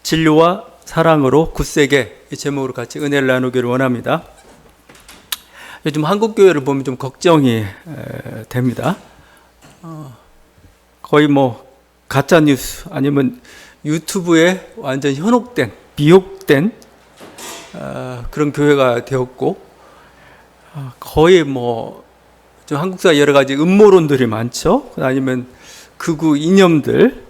진리와 사랑으로 굳세게 이 제목으로 같이 은혜를 나누기를 원합니다. 요즘 한국교회를 보면 좀 걱정이 됩니다. 거의 뭐 가짜뉴스 아니면 유튜브에 완전 현혹된, 미혹된 그런 교회가 되었고, 거의 뭐 좀 한국사 여러 가지 음모론들이 많죠. 아니면 극우 이념들,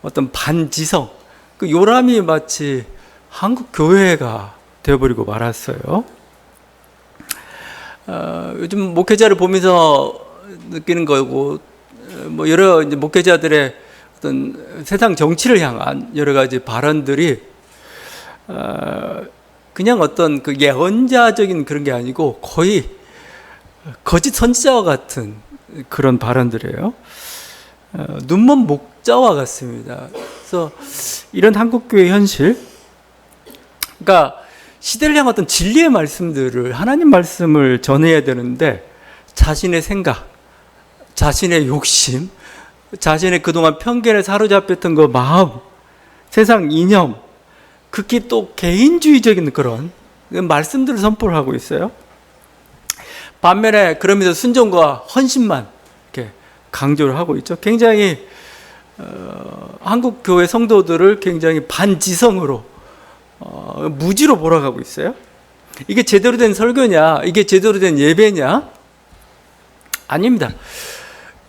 어떤 반지성, 그 요람이 마치 한국 교회가 되어버리고 말았어요. 요즘 목회자를 보면서 느끼는 거고, 뭐 여러 이제 목회자들의 어떤 세상 정치를 향한 여러 가지 발언들이 그냥 어떤 그 예언자적인 그런 게 아니고 거의 거짓 선지자와 같은 그런 발언들이에요. 눈먼 목자와 같습니다. 그래서 이런 한국교회 현실, 그러니까 시대를 향한 어떤 진리의 말씀들을, 하나님 말씀을 전해야 되는데 자신의 생각, 자신의 욕심, 자신의 그동안 편견에 사로잡혔던 그 마음, 세상 이념, 극히 또 개인주의적인 그런 말씀들을 선포를 하고 있어요. 반면에 그러면서 순종과 헌신만 이렇게 강조를 하고 있죠. 굉장히 한국 교회 성도들을 굉장히 반지성으로 무지로 몰아가고 있어요. 이게 제대로 된 설교냐? 이게 제대로 된 예배냐? 아닙니다.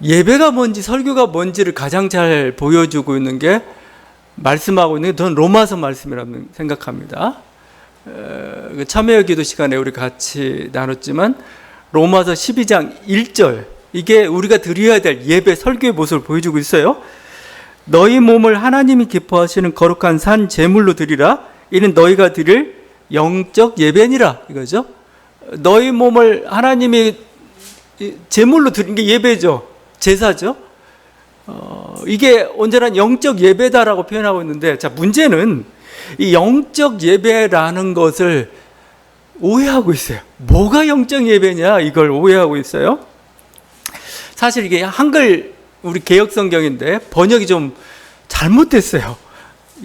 예배가 뭔지 설교가 뭔지를 가장 잘 보여주고 있는 게, 말씀하고 있는 게 저는 로마서 말씀이라고 생각합니다. 참여의 기도 시간에 우리 같이 나눴지만 로마서 12장 1절, 이게 우리가 드려야 될 예배 설교의 모습을 보여주고 있어요. 너희 몸을 하나님이 기뻐하시는 거룩한 산 제물로 드리라. 이는 너희가 드릴 영적 예배니라, 이거죠. 너희 몸을 하나님이 제물로 드리는 게 예배죠. 제사죠. 이게 온전한 영적 예배다라고 표현하고 있는데, 자, 문제는 이 영적 예배라는 것을 오해하고 있어요. 뭐가 영적 예배냐, 이걸 오해하고 있어요. 사실 이게 한글 우리 개역 성경인데 번역이 좀 잘못됐어요.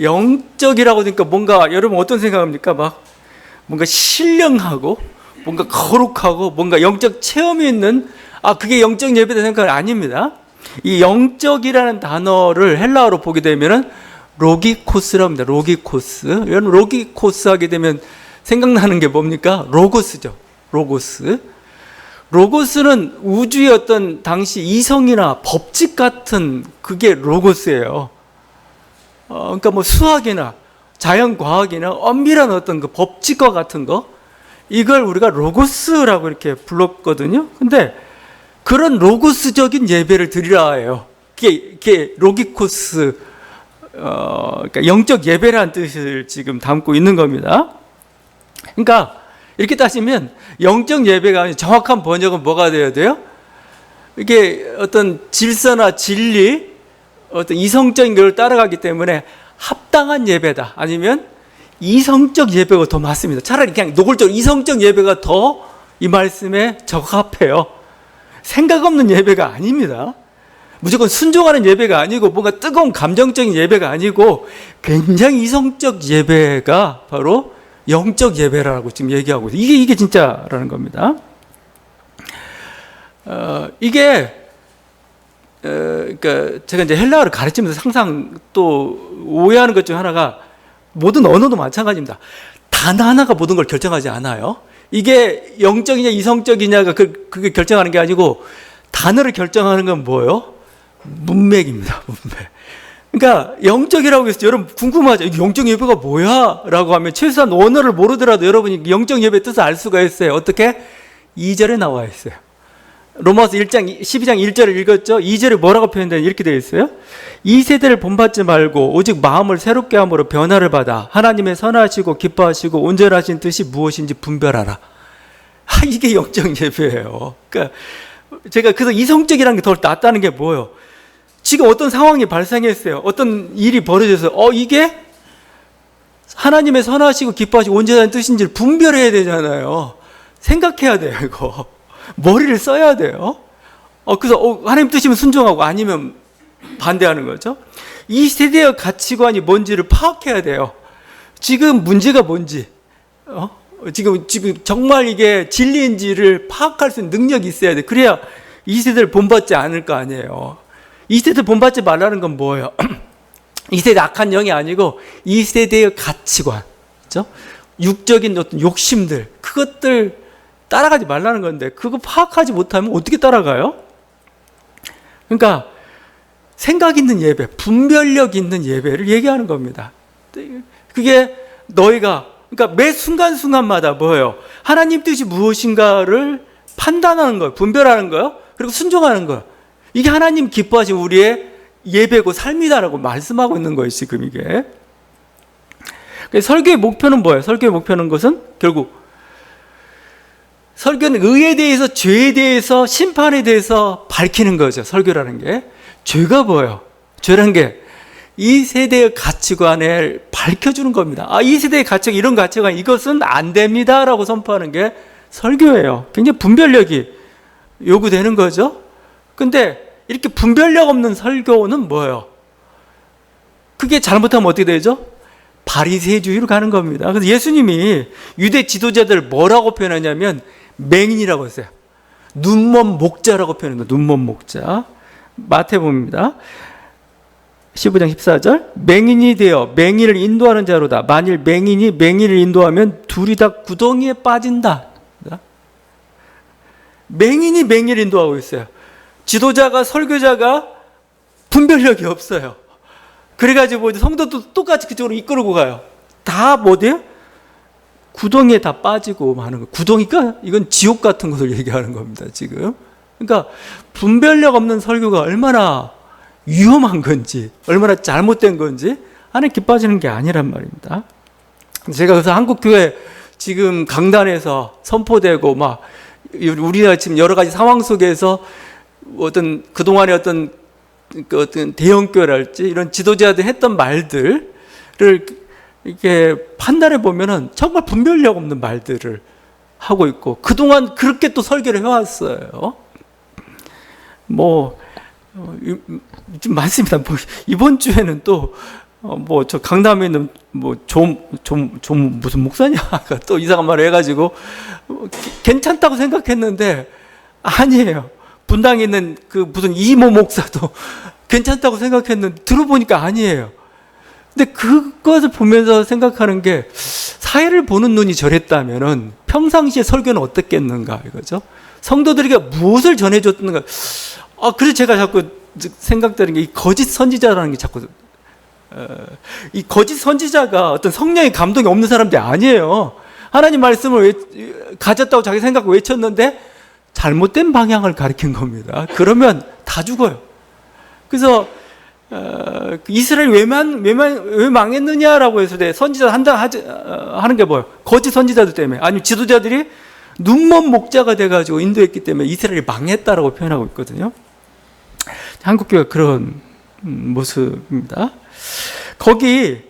영적이라고 하니까 뭔가, 여러분 어떤 생각합니까? 막 뭔가 신령하고 뭔가 거룩하고 뭔가 영적 체험이 있는, 그게 영적 예배다 생각은 아닙니다. 이 영적이라는 단어를 헬라어로 보게 되면은 로기코스라고 합니다. 로기코스. 여러분 로기코스 하게 되면 생각나는 게 뭡니까? 로고스죠. 로고스. 로고스는 우주의 어떤 당시 이성이나 법칙 같은, 그게 로고스예요. 그러니까 뭐 수학이나 자연과학이나 엄밀한 어떤 그 법칙과 같은 거, 이걸 우리가 로고스라고 이렇게 불렀거든요. 근데 그런 로고스적인 예배를 드리라 해요. 그게 로기코스, 그러니까 영적 예배라는 뜻을 지금 담고 있는 겁니다. 그러니까 이렇게 따지면 영적 예배가 정확한 번역은 뭐가 되어야 돼요? 이게 어떤 질서나 진리, 어떤 이성적인 걸 따라가기 때문에 합당한 예배다. 아니면 이성적 예배가 더 맞습니다. 차라리 그냥 노골적으로 이성적 예배가 더 이 말씀에 적합해요. 생각 없는 예배가 아닙니다. 무조건 순종하는 예배가 아니고 뭔가 뜨거운 감정적인 예배가 아니고 굉장히 이성적 예배가 바로 영적 예배라고 지금 얘기하고 있어요. 이게 진짜라는 겁니다. 그러니까 제가 이제 헬라어를 가르치면서 항상 또 오해하는 것 중 하나가, 모든 언어도 마찬가지입니다. 단어 하나가 모든 걸 결정하지 않아요. 이게 영적이냐 이성적이냐가 그게 결정하는 게 아니고, 단어를 결정하는 건 뭐예요? 문맥입니다. 문맥. 그러니까 영적이라고 해서 여러분 궁금하죠? 영적 예배가 뭐야? 라고 하면 최소한 원어를 모르더라도 여러분이 영적 예배의 뜻을 알 수가 있어요. 어떻게? 2절에 나와 있어요. 로마서 12장 1절을 읽었죠? 2절에 뭐라고 표현되는지 이렇게 되어 있어요. 이 세대를 본받지 말고 오직 마음을 새롭게 함으로 변화를 받아 하나님의 선하시고 기뻐하시고 온전하신 뜻이 무엇인지 분별하라. 이게 영적 예배예요. 그러니까 제가 그래서 이성적이라는 게 더 낫다는 게 뭐예요? 지금 어떤 상황이 발생했어요. 어떤 일이 벌어져서 이게 하나님의 선하시고 기뻐하시고 온전한 뜻인지를 분별해야 되잖아요. 생각해야 돼요, 이거. 머리를 써야 돼요. 그래서 하나님 뜻이면 순종하고 아니면 반대하는 거죠. 이 세대의 가치관이 뭔지를 파악해야 돼요. 지금 문제가 뭔지, 지금 정말 이게 진리인지를 파악할 수 있는 능력이 있어야 돼. 그래야 이 세대를 본받지 않을 거 아니에요. 이 세대를 본받지 말라는 건 뭐예요? 이 세대 악한 영이 아니고 이 세대의 가치관, 그렇죠? 육적인 어떤 욕심들, 그것들 따라가지 말라는 건데, 그거 파악하지 못하면 어떻게 따라가요? 그러니까 생각 있는 예배, 분별력 있는 예배를 얘기하는 겁니다. 그게 너희가, 그러니까 매 순간순간마다 뭐예요? 하나님 뜻이 무엇인가를 판단하는 거예요. 분별하는 거예요. 그리고 순종하는 거예요. 이게 하나님 기뻐하신 우리의 예배고 삶이다라고 말씀하고 있는 거예요, 지금 이게. 설교의 목표는 뭐예요? 설교의 목표는 것은 결국 설교는 의에 대해서, 죄에 대해서, 심판에 대해서 밝히는 거죠. 설교라는 게. 죄가 뭐예요? 죄라는 게 이 세대의 가치관을 밝혀주는 겁니다. 이 세대의 가치관, 이런 가치관, 이것은 안 됩니다 라고 선포하는 게 설교예요. 굉장히 분별력이 요구되는 거죠. 근데 이렇게 분별력 없는 설교는 뭐예요? 그게 잘못하면 어떻게 되죠? 바리새주의로 가는 겁니다. 그래서 예수님이 유대 지도자들 뭐라고 표현하냐면 맹인이라고 했어요. 눈먼 목자라고 표현합니다. 눈먼 목자. 마태복음입니다. 15장 14절. 맹인이 되어 맹인을 인도하는 자로다. 만일 맹인이 맹인을 인도하면 둘이 다 구덩이에 빠진다. 맹인이 맹인을 인도하고 있어요. 지도자가, 설교자가 분별력이 없어요. 그래가지고 성도도 똑같이 그쪽으로 이끌고 가요. 다 뭐돼요? 구덩이에 다 빠지고 마는 거. 구덩이가 이건 지옥 같은 것을 얘기하는 겁니다, 지금. 그러니까 분별력 없는 설교가 얼마나 위험한 건지, 얼마나 잘못된 건지 하나님 기뻐하시는 게 아니란 말입니다. 제가 그래서 한국교회 지금 강단에서 선포되고 막 우리가 지금 여러 가지 상황 속에서 어떤 그동안의 어떤 대형교회랄지 이런 지도자들이 했던 말들을 이렇게 판단해 보면은 정말 분별력 없는 말들을 하고 있고, 그동안 그렇게 또 설교를 해왔어요. 좀 많습니다. 이번 주에는 또 저 강남에 있는 무슨 목사냐가 또 이상한 말을 해가지고 괜찮다고 생각했는데 아니에요. 분당에 있는 그 무슨 이모 목사도 괜찮다고 생각했는데 들어보니까 아니에요. 근데 그것을 보면서 생각하는 게, 사회를 보는 눈이 저랬다면은 평상시에 설교는 어땠겠는가 이거죠. 성도들에게 무엇을 전해줬는가. 그래서 제가 자꾸 생각되는 게, 이 거짓 선지자라는 게 자꾸, 이 거짓 선지자가 어떤 성령의 감동이 없는 사람들이 아니에요. 하나님 말씀을 가졌다고 자기 생각 외쳤는데 잘못된 방향을 가리킨 겁니다. 그러면 다 죽어요. 그래서 이스라엘 왜 망했느냐라고 해서 선지자 하는 게 뭐예요? 거짓 선지자들 때문에, 아니면 지도자들이 눈먼 목자가 돼가지고 인도했기 때문에 이스라엘이 망했다라고 표현하고 있거든요. 한국교회가 그런 모습입니다. 거기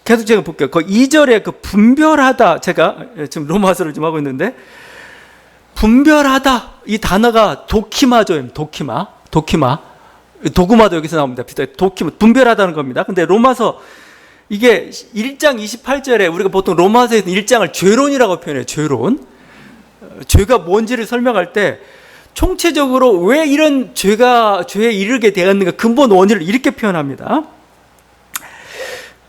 계속 제가 볼게요. 그 2절에 그 분별하다, 제가 지금 로마서를 좀 하고 있는데, 분별하다 이 단어가 도키마죠. 도구마도 여기서 나옵니다. 도키마, 분별하다는 겁니다. 근데 로마서 이게 1장 28절에 우리가 보통 로마서에서 1장을 죄론이라고 표현해요. 죄가 뭔지를 설명할 때 총체적으로 왜 이런 죄에 이르게 되었는가, 근본 원인을 이렇게 표현합니다.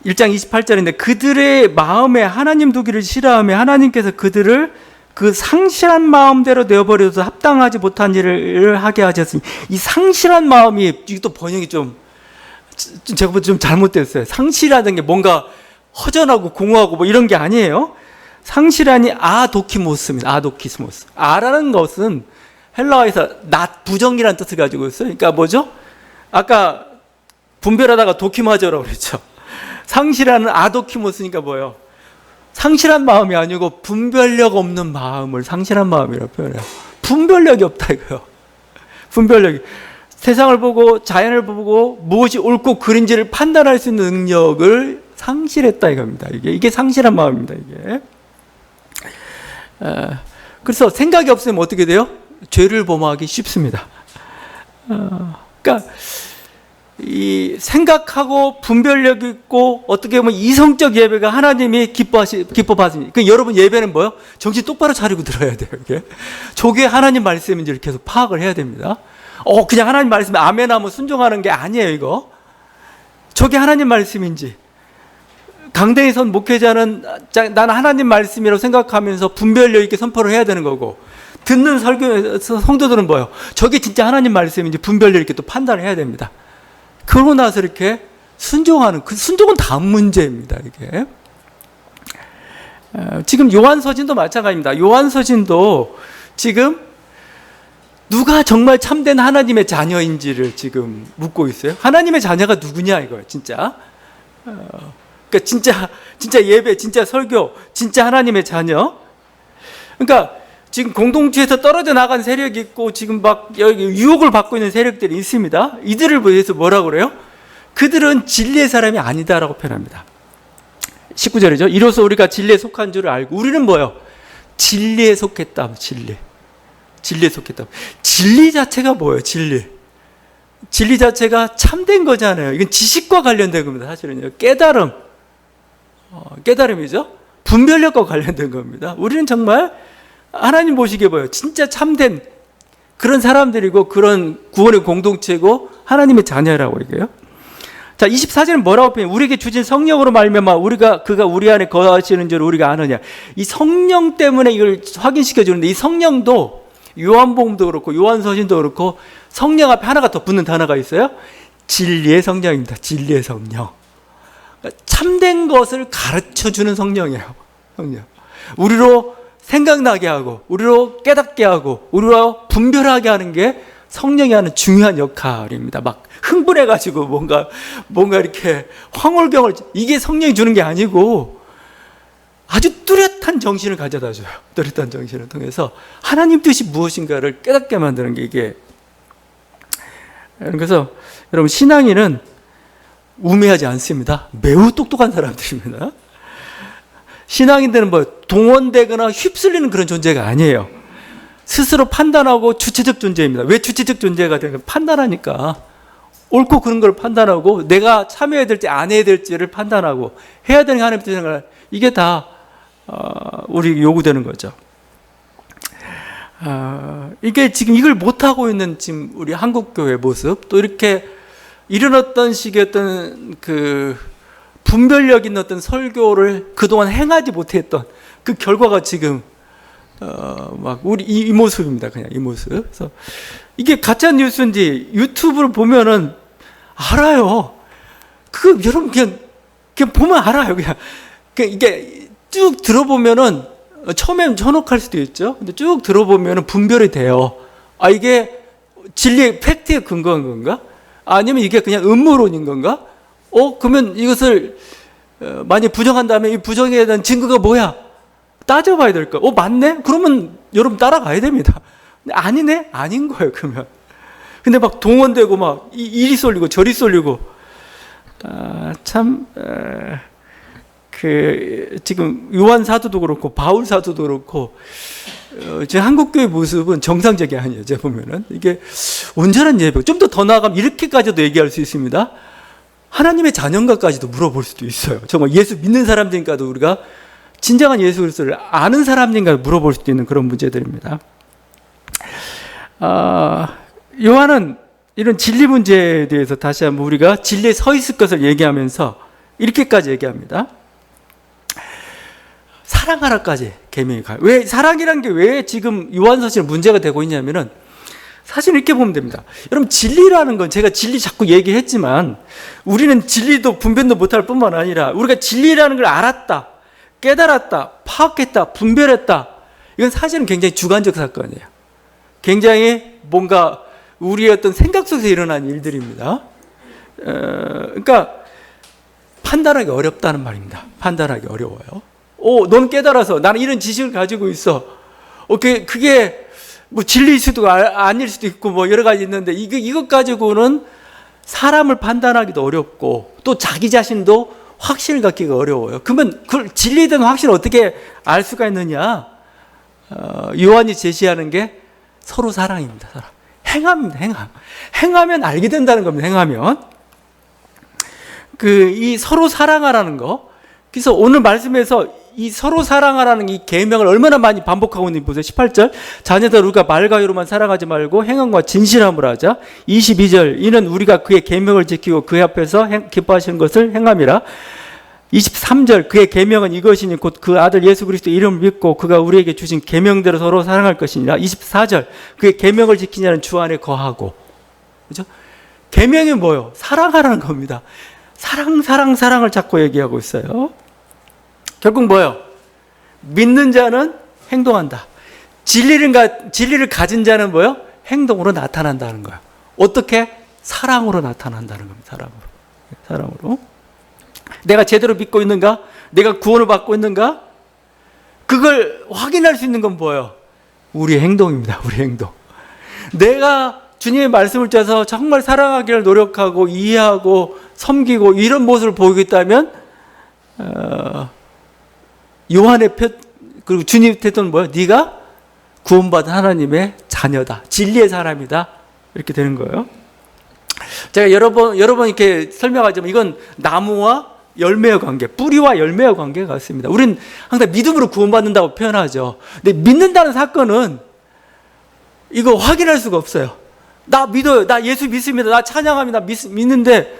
1장 28절인데, 그들의 마음에 하나님 두기를 싫어하며 하나님께서 그들을 그 상실한 마음대로 내어버려서 합당하지 못한 일을 하게 하셨으니, 이 상실한 마음이, 이것도 번역이 제가 볼 때 좀 잘못됐어요. 상실하는 게 뭔가 허전하고 공허하고 뭐 이런 게 아니에요. 상실하니 아도키모스입니다. 아도키스모스. 아라는 것은 헬라어에서 부정이라는 뜻을 가지고 있어요. 그러니까 뭐죠? 아까 분별하다가 도키마저라고 그랬죠. 상실하는 아도키모스니까 뭐예요? 상실한 마음이 아니고 분별력 없는 마음을 상실한 마음이라고 표현해요. 분별력이 없다 이거요. 분별력이. 세상을 보고 자연을 보고 무엇이 옳고 그른지를 판단할 수 있는 능력을 상실했다 이겁니다. 이게 상실한 마음입니다. 이게. 그래서 생각이 없으면 어떻게 돼요? 죄를 범하기 쉽습니다. 그러니까 이 생각하고 분별력 있고 어떻게 보면 이성적 예배가 하나님이 기뻐하십니다. 그 여러분 예배는 뭐요? 정신 똑바로 차리고 들어야 돼요. 이게 저게 하나님 말씀인지를 계속 파악을 해야 됩니다. 그냥 하나님 말씀에 아멘하면 순종하는 게 아니에요. 이거 저게 하나님 말씀인지, 강대에 선 목회자는 나는 하나님 말씀이라고 생각하면서 분별력 있게 선포를 해야 되는 거고, 듣는 성도들은 뭐예요? 저게 진짜 하나님 말씀인지 분별력 있게 또 판단을 해야 됩니다. 그러고 나서 이렇게 순종하는, 그 순종은 다음 문제입니다. 이게 지금 요한서신도 마찬가지입니다. 요한서신도 지금 누가 정말 참된 하나님의 자녀인지를 지금 묻고 있어요. 하나님의 자녀가 누구냐 이거예요. 진짜 그러니까 진짜 예배, 진짜 설교, 진짜 하나님의 자녀. 그러니까 지금 공동체에서 떨어져 나간 세력이 있고 지금 막 여기 유혹을 받고 있는 세력들이 있습니다. 이들을 위해서 뭐라고 그래요? 그들은 진리의 사람이 아니다라고 표현합니다. 19절이죠. 이로써 우리가 진리에 속한 줄을 알고, 우리는 뭐예요? 진리에 속했다. 진리에 속했다. 진리 자체가 뭐예요? 진리 자체가 참된 거잖아요. 이건 지식과 관련된 겁니다. 사실은요. 깨달음이죠. 분별력과 관련된 겁니다. 우리는 정말 하나님 보시기에 뭐예요? 진짜 참된 그런 사람들이고 그런 구원의 공동체고 하나님의 자녀라고 얘기해요. 자, 24절은 뭐라고 표현해요? 우리에게 주신 성령으로 말미암아 그가 우리 안에 거하시는 줄 우리가 아느냐. 이 성령 때문에 이걸 확인시켜 주는데, 이 성령도 요한복음도 그렇고 요한서신도 그렇고 성령 앞에 하나가 더 붙는 단어가 있어요. 진리의 성령입니다. 진리의 성령. 참된 것을 가르쳐주는 성령이에요. 성령. 우리로 생각나게 하고, 우리로 깨닫게 하고, 우리로 분별하게 하는 게 성령이 하는 중요한 역할입니다. 막 흥분해가지고 뭔가 이렇게 황홀경을, 이게 성령이 주는 게 아니고 아주 뚜렷한 정신을 가져다 줘요. 뚜렷한 정신을 통해서 하나님 뜻이 무엇인가를 깨닫게 만드는 게 이게. 그래서 여러분, 신앙인은 우매하지 않습니다. 매우 똑똑한 사람들입니다. 신앙인들은 동원되거나 휩쓸리는 그런 존재가 아니에요. 스스로 판단하고 주체적 존재입니다. 왜 주체적 존재가 되는가? 판단하니까. 옳고 그른 걸 판단하고, 내가 참여해야 될지 안 해야 될지를 판단하고, 해야 되는 게 하나님 뜻인가, 이게 다 우리 요구되는 거죠. 이게 지금 이걸 못하고 있는 지금 우리 한국교회 모습, 또 이렇게 이런 어떤 식의 어떤 그 분별력 있는 어떤 설교를 그동안 행하지 못했던 그 결과가 지금 막 우리 이 모습입니다. 그냥 이 모습. 그래서 이게 가짜 뉴스인지 유튜브를 보면은 알아요. 그 여러분 그냥 보면 알아요. 그냥 이게 쭉 들어보면은 처음엔 현혹할 수도 있죠. 근데 쭉 들어보면은 분별이 돼요. 이게 진리의 팩트에 근거한 건가? 아니면 이게 그냥 음모론인 건가? 그러면 이것을 만약 부정한다면 이 부정에 대한 증거가 뭐야? 따져봐야 될 거야. 맞네? 그러면 여러분 따라가야 됩니다. 근데 아니네? 아닌 거예요, 그러면. 근데 막 동원되고 막 이리 쏠리고 저리 쏠리고. 지금 요한 사도도 그렇고 바울 사도도 그렇고 지금 한국교회 모습은 정상적이 아니에요. 제가 보면은 이게 온전한 예배. 좀 더 나아가면 이렇게까지도 얘기할 수 있습니다. 하나님의 자녀인가까지도 물어볼 수도 있어요. 정말 예수 믿는 사람들인가도, 우리가 진정한 예수 그리스도를 아는 사람인가 물어볼 수도 있는 그런 문제들입니다. 요한은 이런 진리 문제에 대해서 다시 한번 우리가 진리에 서 있을 것을 얘기하면서 이렇게까지 얘기합니다. 사랑하라까지 계명이 가요. 왜 사랑이란 게 왜 지금 요한서신에 문제가 되고 있냐면은, 사실 이렇게 보면 됩니다. 여러분, 진리라는 건, 제가 진리 자꾸 얘기했지만 우리는 진리도 분별도 못할 뿐만 아니라 우리가 진리라는 걸 알았다, 깨달았다, 파악했다, 분별했다, 이건 사실은 굉장히 주관적 사건이에요. 굉장히 뭔가 우리의 어떤 생각 속에서 일어난 일들입니다. 그러니까 판단하기 어렵다는 말입니다. 판단하기 어려워요. 넌 깨달아서, 나는 이런 지식을 가지고 있어. 그게 뭐 진리일 수도 아닐 수도 있고 뭐 여러 가지 있는데, 이것 가지고는 사람을 판단하기도 어렵고 또 자기 자신도 확신을 갖기가 어려워요. 그러면 그 진리든 확신을 어떻게 알 수가 있느냐? 요한이 제시하는 게 서로 사랑입니다. 사랑. 행함입니다. 행하면 알게 된다는 겁니다. 행하면. 이 서로 사랑하라는 거. 그래서 오늘 말씀에서 이 서로 사랑하라는 이 계명을 얼마나 많이 반복하고 있는지 보세요. 18절. 자녀들 우리가 말과 이로만 사랑하지 말고 행함과 진실함으로 하자. 22절. 이는 우리가 그의 계명을 지키고 그의 앞에서 기뻐하시는 것을 행함이라. 23절. 그의 계명은 이것이니 곧 그 아들 예수 그리스도 이름을 믿고 그가 우리에게 주신 계명대로 서로 사랑할 것이니라. 24절. 그의 계명을 지키냐는 주 안에 거하고. 그죠? 계명이 뭐예요? 사랑하라는 겁니다. 사랑을 자꾸 얘기하고 있어요. 결국 뭐예요? 믿는 자는 행동한다. 진리를 가진 자는 뭐예요? 행동으로 나타난다는 거예요. 어떻게? 사랑으로 나타난다는 겁니다. 사랑으로. 내가 제대로 믿고 있는가? 내가 구원을 받고 있는가? 그걸 확인할 수 있는 건 뭐예요? 우리의 행동입니다. 우리 행동. 내가 주님의 말씀을 짜서 정말 사랑하기를 노력하고 이해하고 섬기고 이런 모습을 보이고 있다면 요한의 그리고 주님의 태도는 뭐예요? 네가 구원받은 하나님의 자녀다. 진리의 사람이다. 이렇게 되는 거예요. 제가 여러 번 이렇게 설명하지만 이건 나무와 열매의 관계, 뿌리와 열매의 관계가 같습니다. 우리는 항상 믿음으로 구원받는다고 표현하죠. 근데 믿는다는 사건은 이거 확인할 수가 없어요. 나 믿어요. 나 예수 믿습니다. 나 찬양합니다. 믿는데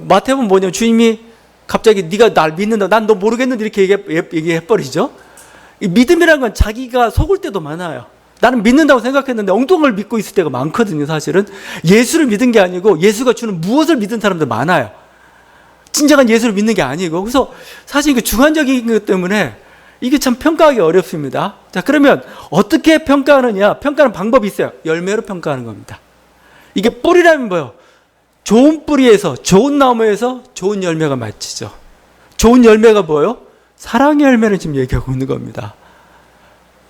마태복음 뭐냐면 주님이 갑자기 네가 날 믿는다. 난 너 모르겠는데 이렇게 얘기해버리죠. 이 믿음이라는 건 자기가 속을 때도 많아요. 나는 믿는다고 생각했는데 엉뚱한 믿고 있을 때가 많거든요. 사실은 예수를 믿은 게 아니고 예수가 주는 무엇을 믿은 사람들 많아요. 진정한 예수를 믿는 게 아니고. 그래서 사실 이게 주관적인 것 때문에 이게 참 평가하기 어렵습니다. 자, 그러면 어떻게 평가하느냐? 평가하는 방법이 있어요. 열매로 평가하는 겁니다. 이게 뿌리라면 뭐예요? 좋은 뿌리에서, 좋은 나무에서 좋은 열매가 맺히죠. 좋은 열매가 뭐예요? 사랑의 열매를 지금 얘기하고 있는 겁니다.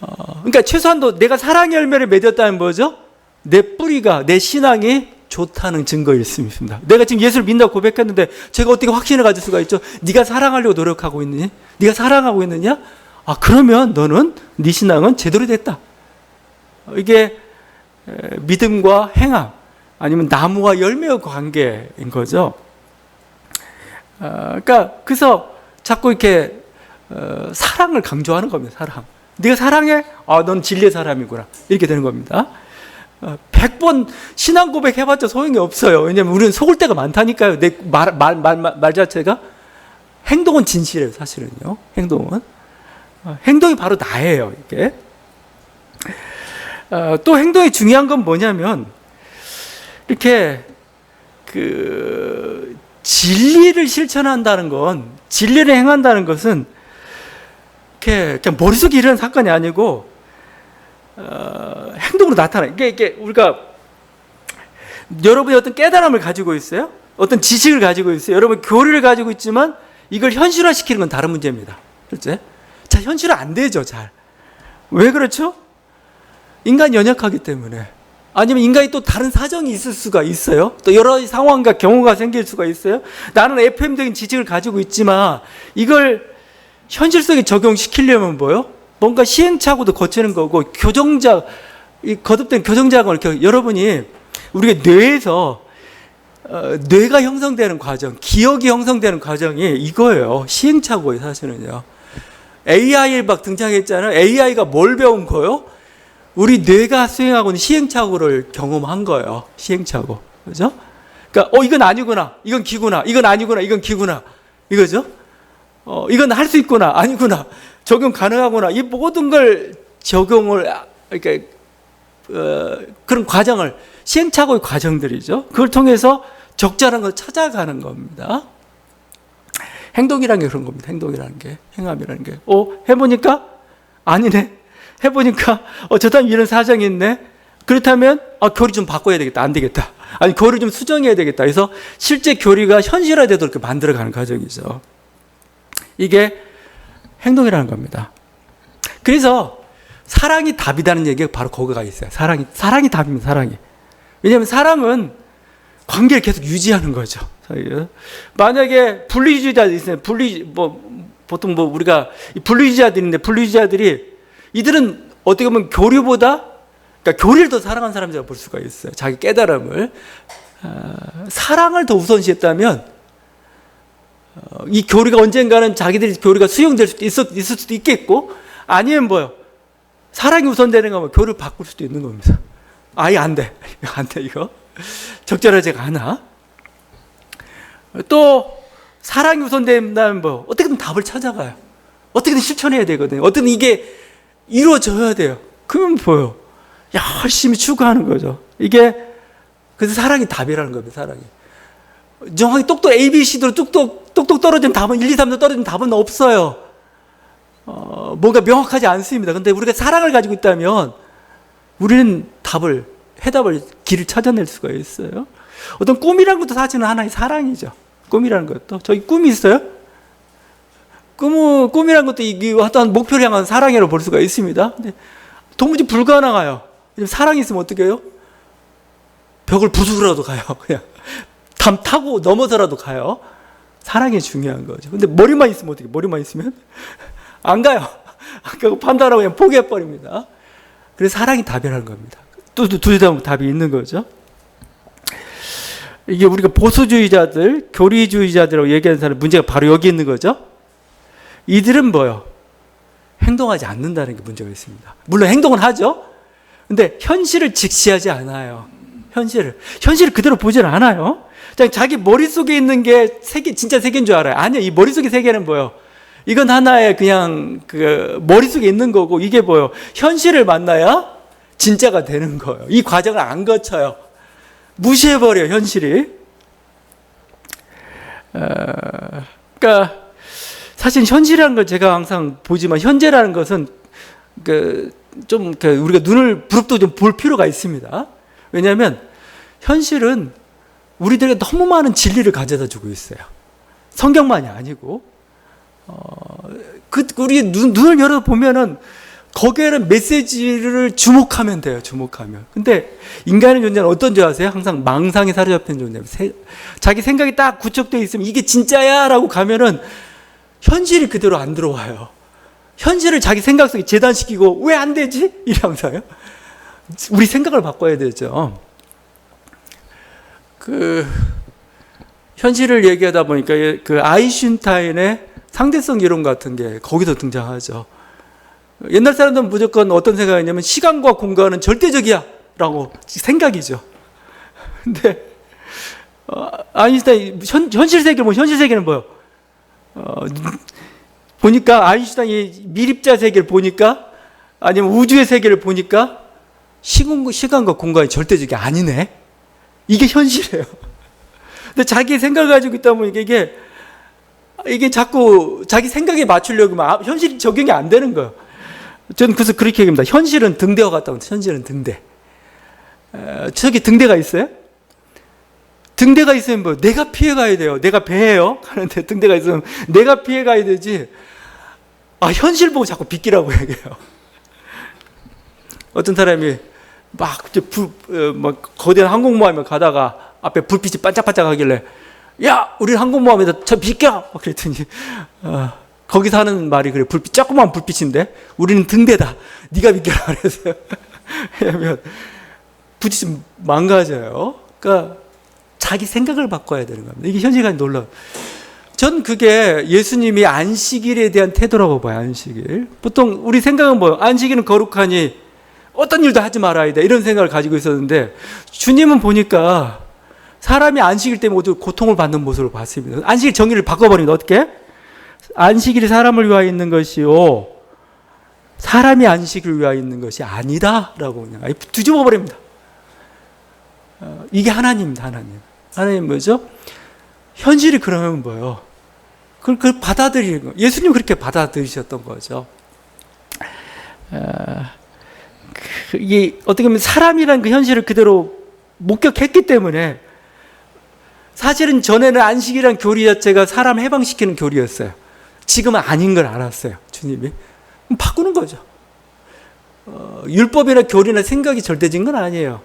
그러니까 최소한도 내가 사랑의 열매를 맺었다면 뭐죠? 내 뿌리가, 내 신앙이 좋다는 증거일 수 있습니다. 내가 지금 예수를 믿는다고 고백했는데 제가 어떻게 확신을 가질 수가 있죠? 네가 사랑하려고 노력하고 있느냐? 네가 사랑하고 있느냐? 그러면 너는 네 신앙은 제대로 됐다. 이게 믿음과 행함 아니면 나무와 열매의 관계인 거죠. 그러니까 그래서 자꾸 이렇게 사랑을 강조하는 겁니다. 사랑. 네가 사랑해? 넌 진리의 사람이구나. 이렇게 되는 겁니다. 100번 신앙 고백 해봤자 소용이 없어요. 왜냐면 우리는 속을 때가 많다니까요. 내 말 자체가. 행동은 진실이에요. 사실은요. 행동이 바로 나예요. 이게. 또 행동이 중요한 건 뭐냐면 이렇게 진리를 실천한다는 건, 진리를 행한다는 것은 이렇게 그냥 머릿속에 일어나는 사건이 아니고 행동으로 나타나요. 이게 우리가 여러분이 어떤 깨달음을 가지고 있어요. 어떤 지식을 가지고 있어요. 여러분 교리를 가지고 있지만 이걸 현실화시키는 건 다른 문제입니다. 그렇죠? 자, 현실화 안 되죠. 잘. 왜 그렇죠? 인간이 연약하기 때문에. 아니면 인간이 또 다른 사정이 있을 수가 있어요. 또 여러 상황과 경우가 생길 수가 있어요. 나는 FM적인 지식을 가지고 있지만 이걸 현실 속에 적용시키려면 뭐요? 뭔가 시행착오도 거치는 거고 거듭된 교정작업을 여러분이 우리가 뇌에서 뇌가 형성되는 과정, 기억이 형성되는 과정이 이거예요. 시행착오예요, 사실은요. AI 막 등장했잖아요. AI가 뭘 배운 거요? 우리 뇌가 수행하고 있는 시행착오를 경험한 거예요. 시행착오. 그죠? 그러니까, 이건 아니구나. 이건 기구나. 이건 아니구나. 이건 기구나. 이거죠? 이건 할 수 있구나. 아니구나. 적용 가능하구나. 이 모든 걸 적용을, 이렇게, 그런 과정을, 시행착오의 과정들이죠. 그걸 통해서 적절한 걸 찾아가는 겁니다. 행동이라는 게 그런 겁니다. 행동이라는 게. 행함이라는 게. 해보니까? 아니네. 해보니까, 저 사람 이런 사정이 있네. 그렇다면, 교리 좀 바꿔야 되겠다. 안 되겠다. 아니, 교리 좀 수정해야 되겠다. 그래서 실제 교리가 현실화되도록 이렇게 만들어가는 과정이죠. 이게 행동이라는 겁니다. 그래서 사랑이 답이라는 얘기가 바로 거기가 있어요. 사랑이 답입니다. 사랑이. 왜냐하면 사랑은 관계를 계속 유지하는 거죠. 만약에 분리주의자들이 있어요. 보통 우리가 분리주의자들인데 분리주의자들이 이들은 어떻게 보면 교리보다, 그러니까 교리를 더 사랑한 사람이라고 볼 수가 있어요. 자기 깨달음을. 사랑을 더 우선시했다면 이 교리가 언젠가는 자기들이 교리가 수용될 수도 있을 수도 있겠고, 아니면 뭐요? 사랑이 우선되는 거면 교리를 바꿀 수도 있는 겁니다. 아예 안 돼. 안 돼, 이거. 적절하지가 않아. 또, 사랑이 우선된다면 뭐, 어떻게든 답을 찾아가요. 어떻게든 실천해야 되거든요. 어떻게든 이게 이루어져야 돼요. 그러면 뭐요? 열심히 추구하는 거죠. 이게, 그래서 사랑이 답이라는 겁니다, 사랑이. 정확히 똑똑 ABC로 똑똑 떨어진 답은 1, 2, 3도 떨어진 답은 없어요. 뭔가 명확하지 않습니다. 근데 우리가 사랑을 가지고 있다면 우리는 해답을, 길을 찾아낼 수가 있어요. 어떤 꿈이라는 것도 사실은 하나의 사랑이죠. 꿈이라는 것도. 저희 꿈이 있어요? 꿈이라는 것도 어떤 목표를 향한 사랑이라고 볼 수가 있습니다. 근데 도무지 불가능해요. 사랑이 있으면 어떻게 해요? 벽을 부수고라도 가요. 그냥. 담 타고 넘어서라도 가요. 사랑이 중요한 거죠. 근데 머리만 있으면 어떻게? 머리만 있으면 안 가요. 안 가고 판단하고 그냥 포기해버립니다. 그래서 사랑이 답이라는 겁니다. 또 둘 다 답이 있는 거죠. 이게 우리가 보수주의자들, 교리주의자들이라고 얘기하는 사람 문제가 바로 여기 있는 거죠. 이들은 뭐요? 행동하지 않는다는 게 문제가 있습니다. 물론 행동은 하죠. 근데 현실을 직시하지 않아요. 현실을 그대로 보질 않아요. 그냥 자기 머릿속에 있는 게 진짜 세계인 줄 알아요. 아니요. 이 머릿속의 세계는 뭐예요? 이건 하나의 그냥 머릿속에 있는 거고, 이게 뭐예요? 현실을 만나야 진짜가 되는 거예요. 이 과정을 안 거쳐요. 무시해버려요, 현실이. 그러니까 사실 현실이라는 걸 제가 항상 보지만, 현재라는 것은 우리가 눈을 부릅도 좀 볼 필요가 있습니다. 왜냐하면 현실은 우리들에게 너무 많은 진리를 가져다 주고 있어요. 성경만이 아니고, 우리 눈을 열어보면은 거기에는 메시지를 주목하면 돼요. 주목하면. 근데 인간의 존재는 어떤 줄 아세요? 항상 망상에 사로잡힌 존재입니다. 자기 생각이 딱 구축되어 있으면 이게 진짜야 라고 가면은 현실이 그대로 안 들어와요. 현실을 자기 생각 속에 재단시키고 왜 안 되지? 이러면서요. 우리 생각을 바꿔야 되죠. 현실을 얘기하다 보니까 아인슈타인의 상대성 이론 같은 게 거기서 등장하죠. 옛날 사람들은 무조건 어떤 생각이냐면 시간과 공간은 절대적이야 라고 생각이죠. 근데 아인슈타인 현실 세계를 보면 현실 세계는 뭐예요? 보니까 아인슈타인이 미립자 세계를 보니까, 아니면 우주의 세계를 보니까 시간과 공간이 절대적이 아니네. 이게 현실이에요. 근데 자기 생각을 가지고 있다 보니까 이게 자꾸 자기 생각에 맞추려고 하면 현실이 적용이 안 되는 거예요. 저는 그래서 그렇게 얘기합니다. 현실은 등대와 같다고. 현실은 등대. 저기 등대가 있어요? 등대가 있으면 뭐 내가 피해가야 돼요. 내가 배예요. 하는데 등대가 있으면 내가 피해가야 되지. 현실 보고 자꾸 비키라고 얘기해요. 어떤 사람이 막 거대한 항공모함에 가다가 앞에 불빛이 반짝반짝 하길래, 야, 우리 항공모함에다 저 비켜! 그랬더니, 거기서 하는 말이 그래. 조그만 불빛인데, 우리는 등대다. 네가 비켜라. 그랬어요. 왜냐면, 부딪히면 망가져요. 그러니까, 자기 생각을 바꿔야 되는 겁니다. 이게 현실까지 놀라워요. 전 그게 예수님이 안식일에 대한 태도라고 봐요, 안식일. 보통 우리 생각은 뭐예요? 안식일은 거룩하니 어떤 일도 하지 말아야 돼. 이런 생각을 가지고 있었는데, 주님은 보니까 사람이 안식일 때문에 모두 고통을 받는 모습을 봤습니다. 안식일 정의를 바꿔버립니다. 어떻게? 안식일이 사람을 위하여 있는 것이요, 사람이 안식을 위하여 있는 것이 아니다. 라고 그냥 뒤집어버립니다. 이게 하나님입니다, 하나님. 하나님 뭐죠? 현실이 그러면 뭐예요? 그걸 받아들이는 거예요. 예수님 그렇게 받아들이셨던 거죠. 이게 어떻게 보면 사람이라는 그 현실을 그대로 목격했기 때문에, 사실은 전에는 안식이라는 교리 자체가 사람 해방시키는 교리였어요. 지금은 아닌 걸 알았어요, 주님이. 바꾸는 거죠. 율법이나 교리나 생각이 절대적인 건 아니에요.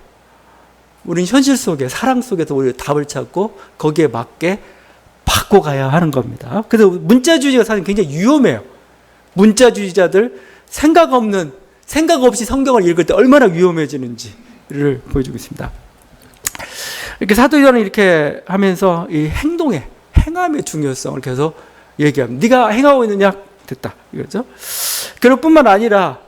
우린 현실 속에, 사랑 속에서 우리 답을 찾고 거기에 맞게 바꿔가야 하는 겁니다. 그래서 문자주의가 사실 굉장히 위험해요. 문자주의자들 생각 없이 성경을 읽을 때 얼마나 위험해지는지를 보여주고 있습니다. 이렇게 사도 요한은 이렇게 하면서 이 행함의 중요성을 계속 얘기합니다. 네가 행하고 있느냐? 됐다. 이거죠. 그럴 뿐만 아니라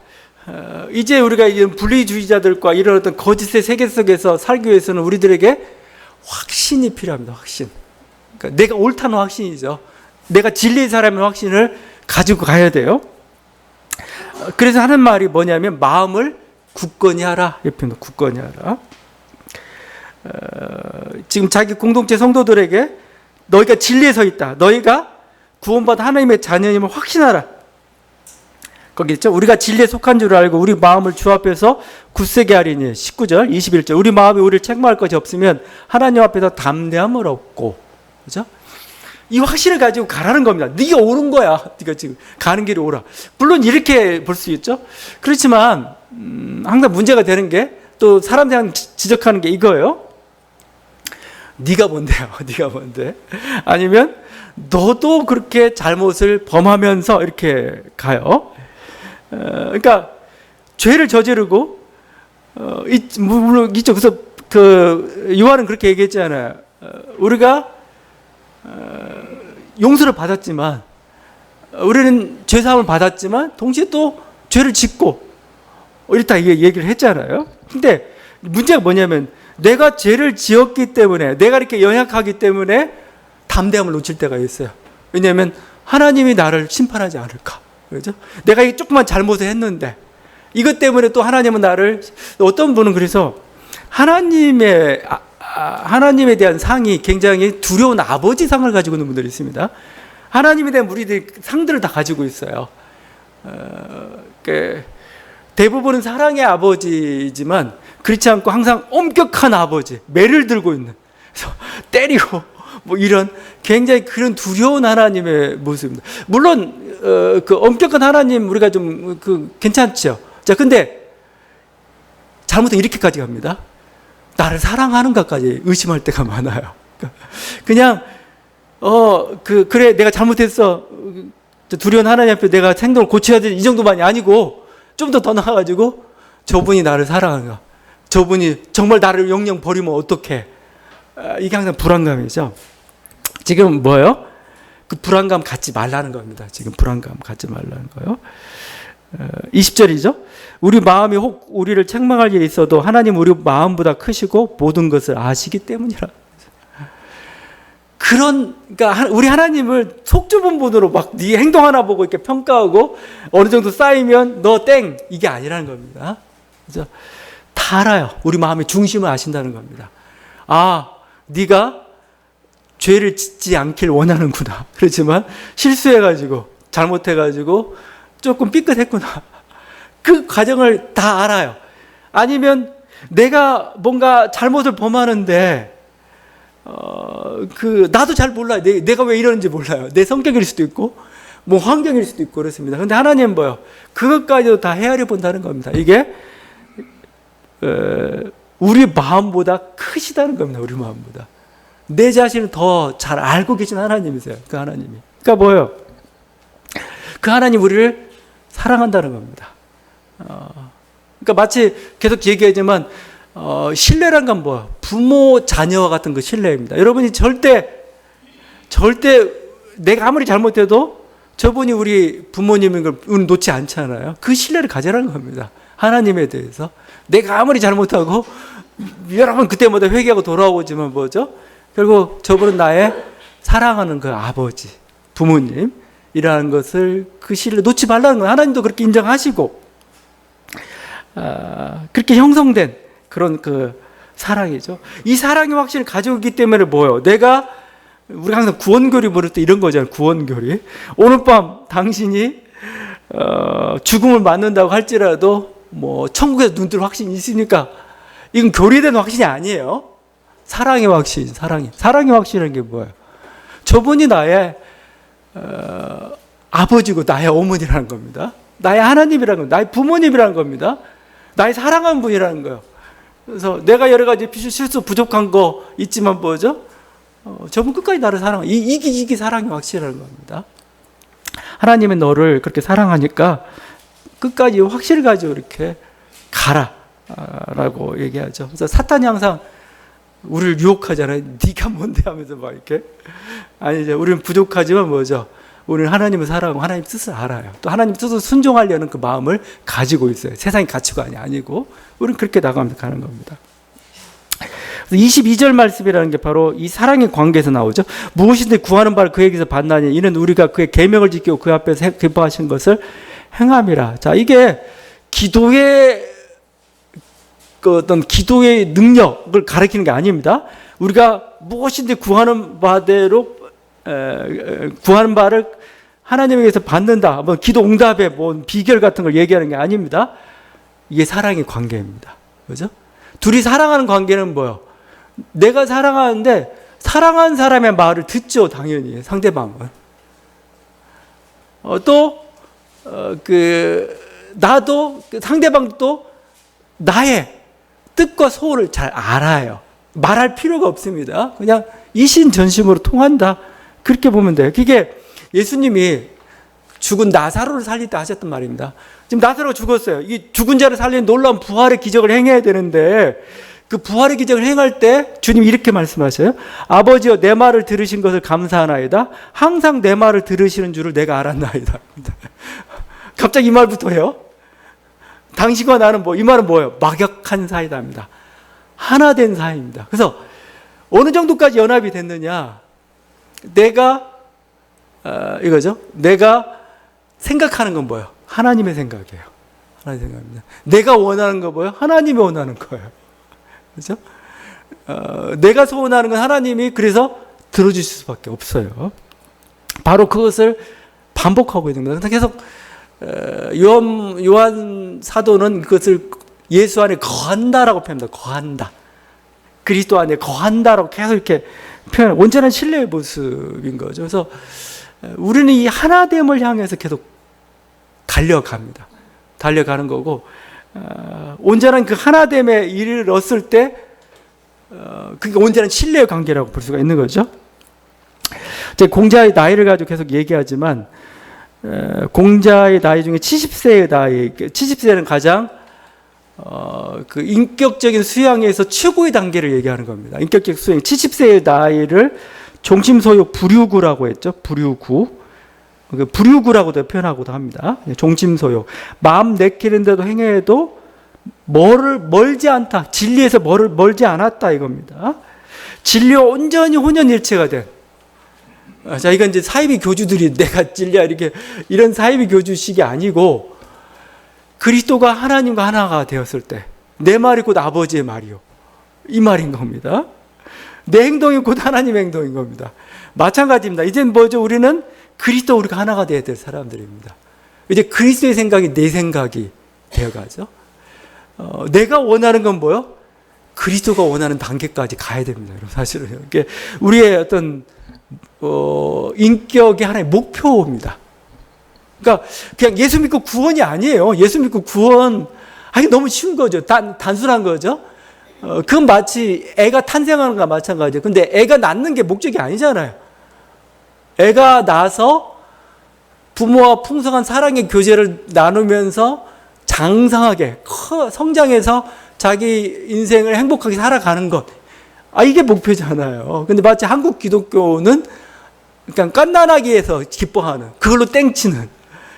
이제 우리가 이런 분리주의자들과 이런 어떤 거짓의 세계 속에서 살기 위해서는 우리들에게 확신이 필요합니다. 확신. 그러니까 내가 옳다는 확신이죠. 내가 진리의 사람의 확신을 가지고 가야 돼요. 그래서 하는 말이 뭐냐면 마음을 굳건히 하라. 옆에는 굳건히 하라. 지금 자기 공동체 성도들에게 너희가 진리에 서 있다. 너희가 구원받은 하나님의 자녀임을 확신하라. 거기 있죠. 우리가 진리에 속한 줄 알고 우리 마음을 주 앞에서 굳세게 하리니 19절 21절 우리 마음이 우리를 책망할 것이 없으면 하나님 앞에서 담대함을 얻고 그죠? 이 확신을 가지고 가라는 겁니다. 네가 옳은 거야. 네가 지금 가는 길이 옳아. 물론 이렇게 볼 수 있죠. 그렇지만 항상 문제가 되는 게 또 사람들이 지적하는 게 이거예요. 네가 뭔데요? 네가 뭔데? 아니면 너도 그렇게 잘못을 범하면서 이렇게 가요. 그러니까 죄를 저지르고 물론 있죠. 그래서 그 요한은 그렇게 얘기했잖아요. 우리가 용서를 받았지만 우리는 죄사함을 받았지만 동시에 또 죄를 짓고 이렇다 얘기를 했잖아요. 근데 문제가 뭐냐면 내가 죄를 지었기 때문에 내가 이렇게 연약하기 때문에 담대함을 놓칠 때가 있어요. 왜냐하면 하나님이 나를 심판하지 않을까. 그렇죠? 내가 이 조그만 잘못을 했는데 이것 때문에 또 하나님은 나를 어떤 분은 그래서 하나님에 대한 상이 굉장히 두려운 아버지 상을 가지고 있는 분들이 있습니다. 하나님에 대한 우리들이 상들을 다 가지고 있어요. 대부분은 사랑의 아버지지만 그렇지 않고 항상 엄격한 아버지, 매를 들고 있는, 그래서 때리고 뭐 이런 굉장히 그런 두려운 하나님의 모습입니다. 물론 그 엄격한 하나님 우리가 좀 괜찮죠. 자, 근데 잘못은 이렇게까지 갑니다. 나를 사랑하는가까지 의심할 때가 많아요. 그냥 그래 내가 잘못했어. 두려운 하나님 앞에 내가 행동을 고쳐야 될 이 정도만이 아니고 좀 더 나아가지고 저분이 나를 사랑하는가. 저분이 정말 나를 영영 버리면 어떡해. 이게 항상 불안감이죠. 지금 뭐예요? 그 불안감 갖지 말라는 겁니다. 지금 불안감 갖지 말라는 거예요. 20절이죠. 우리 마음이 혹 우리를 책망할 일이 있어도 하나님 우리 마음보다 크시고 모든 것을 아시기 때문이라. 그러니까 우리 하나님을 속 좁은 분으로 막 네 행동 하나 보고 이렇게 평가하고 어느 정도 쌓이면 너 땡 이게 아니라는 겁니다. 그죠? 다 알아요. 우리 마음의 중심을 아신다는 겁니다. 아, 네가 죄를 짓지 않길 원하는구나. 그렇지만 실수해가지고 잘못해가지고 조금 삐끗했구나. 그 과정을 다 알아요. 아니면 내가 뭔가 잘못을 범하는데 나도 잘 몰라요. 내가 왜 이러는지 몰라요. 내 성격일 수도 있고, 뭐 환경일 수도 있고 그렇습니다. 근데 하나님은 뭐요? 그것까지도 다 헤아려 본다는 겁니다. 이게 우리 마음보다 크시다는 겁니다. 우리 마음보다. 내 자신을 더 잘 알고 계신 하나님이세요. 그 하나님이. 그러니까 뭐예요? 그 하나님 우리를 사랑한다는 겁니다. 그러니까 마치 계속 얘기하지만 신뢰란 건 뭐야? 부모 자녀와 같은 그 신뢰입니다. 여러분이 절대 내가 아무리 잘못해도 저분이 우리 부모님인 걸 놓지 않잖아요. 그 신뢰를 가져라는 겁니다. 하나님에 대해서. 내가 아무리 잘못하고 여러 번 그때마다 회개하고 돌아오지만 뭐죠? 결국 저분은 나의 사랑하는 그 아버지, 부모님이라는 것을 그 신뢰 놓지 말라는 거예요. 하나님도 그렇게 인정하시고 그렇게 형성된 그런 그 사랑이죠. 이 사랑의 확신을 가지고 있기 때문에 뭐예요? 우리가 항상 구원교리 부를 때 이런 거잖아요. 구원교리. 오늘 밤 당신이 죽음을 맞는다고 할지라도 뭐 천국에서 눈 뜰 확신이 있으니까 이건 교리된 확신이 아니에요. 사랑의 확신, 사랑의 확신이라는 게 뭐예요? 저분이 나의 아버지고 나의 어머니라는 겁니다. 나의 하나님이라는 겁니다. 나의 부모님이라는 겁니다. 나의 사랑하는 분이라는 거예요. 그래서 내가 여러 가지 실수 부족한 거 있지만 뭐죠? 저분 끝까지 나를 사랑해. 이게 사랑의 확신이라는 겁니다. 하나님은 너를 그렇게 사랑하니까 끝까지 확신을 가지고 이렇게 가라 라고 얘기하죠. 그래서 사탄이 항상 우리를 유혹하잖아요. 네가 뭔데 하면서 막 이렇게. 아니죠. 우리는 부족하지만 뭐죠? 우리는 하나님을 사랑하고 하나님 뜻을 알아요. 또 하나님 뜻을 순종하려는 그 마음을 가지고 있어요. 세상의 가치관이 아니고 우리는 그렇게 나가면서 가는 겁니다. 22절 말씀이라는 게 바로 이 사랑의 관계에서 나오죠. 무엇이든지 구하는 바를 그에게서 받나니 이는 우리가 그의 계명을 지키고 그 앞에서 기뻐하신 것을 행함이라. 자, 이게 기도의 그 어떤 기도의 능력을 가리키는 게 아닙니다. 우리가 무엇이든지 구하는 바대로 구하는 바를 하나님에게서 받는다. 뭐 기도 응답의 뭐 비결 같은 걸 얘기하는 게 아닙니다. 이게 사랑의 관계입니다. 그죠? 둘이 사랑하는 관계는 뭐요? 내가 사랑하는데 사랑하는 사람의 말을 듣죠, 당연히 상대방은. 나도 상대방도 나의 뜻과 소원을 잘 알아요. 말할 필요가 없습니다. 그냥 이신전심으로 통한다. 그렇게 보면 돼요. 그게 예수님이 죽은 나사로를 살릴 때 하셨단 말입니다. 지금 나사로가 죽었어요. 이 죽은 자를 살리는 놀라운 부활의 기적을 행해야 되는데 그 부활의 기적을 행할 때 주님이 이렇게 말씀하셔요. 아버지여 내 말을 들으신 것을 감사하나이다. 항상 내 말을 들으시는 줄을 내가 알았나이다. 갑자기 이 말부터 해요. 당신과 나는 이 말은 뭐예요? 막역한 사이다입니다. 하나 된 사이입니다. 그래서 어느 정도까지 연합이 됐느냐? 이거죠. 내가 생각하는 건 뭐예요? 하나님의 생각이에요. 하나님의 생각입니다. 내가 원하는 거 뭐예요? 하나님이 원하는 거예요. 그렇죠? 내가 소원하는 건 하나님이 그래서 들어주실 수밖에 없어요. 바로 그것을 반복하고 있는 겁니다. 계속 요한 사도는 그것을 예수 안에 거한다라고 표현합니다. 거한다. 그리스도 안에 거한다라고 계속 이렇게 표현. 온전한 신뢰의 모습인 거죠. 그래서 우리는 이 하나됨을 향해서 계속 달려갑니다. 달려가는 거고 온전한 그 하나됨에 이르렀을 때 그게 온전한 신뢰의 관계라고 볼 수가 있는 거죠. 공자의 나이를 가지고 계속 얘기하지만 공자의 나이 중에 70세의 나이, 70세는 가장 그 인격적인 수양에서 최고의 단계를 얘기하는 겁니다. 인격적 수양, 70세의 나이를 종심소욕 불유구라고 했죠. 불유구라고도 표현하고도 합니다. 종심소욕. 마음 내키는데도 행해도 멀지 않다. 진리에서 멀지 않았다 이겁니다. 진리와 온전히 혼연일체가 된. 자, 이건 이제 사이비 교주들이 내가 진리야 이런 사이비 교주식이 아니고 그리스도가 하나님과 하나가 되었을 때 내 말이 곧 아버지의 말이요. 이 말인 겁니다. 내 행동이 곧 하나님의 행동인 겁니다. 마찬가지입니다. 이제는 뭐죠? 우리는 그리스도 우리가 하나가 되어야 될 사람들입니다. 이제 그리스도의 생각이 내 생각이 되어가죠. 내가 원하는 건 뭐요? 그리스도가 원하는 단계까지 가야 됩니다. 사실은 이게 우리의 어떤 인격의 하나의 목표입니다. 그러니까 그냥 예수 믿고 구원이 아니에요. 예수 믿고 구원 하기 너무 쉬운 거죠. 단순한 거죠. 그건 마치 애가 탄생하는 거나 마찬가지예요. 근데 애가 낳는 게 목적이 아니잖아요. 애가 낳아서 부모와 풍성한 사랑의 교제를 나누면서 장성하게 성장해서 자기 인생을 행복하게 살아가는 것. 이게 목표잖아요. 근데 마치 한국 기독교는 그냥 깐난하게 해서 기뻐하는, 그걸로 땡치는,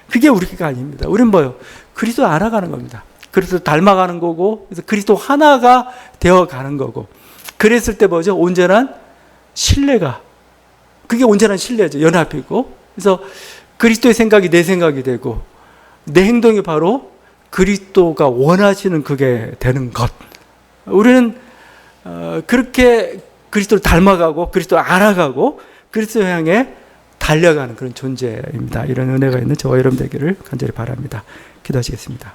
그게 우리가 아닙니다. 우린 뭐예요? 그리스도 알아가는 겁니다. 그리스도 닮아가는 거고, 그래서 그리스도 하나가 되어가는 거고, 그랬을 때 뭐죠? 온전한 신뢰가, 그게 온전한 신뢰죠. 연합이고. 그래서 그리스도의 생각이 내 생각이 되고, 내 행동이 바로 그리스도가 원하시는 그게 되는 것. 우리는 그렇게 그리스도를 닮아가고 그리스도를 알아가고 그리스도 향해 달려가는 그런 존재입니다. 이런 은혜가 있는 저와 여러분 되기를 간절히 바랍니다. 기도하시겠습니다.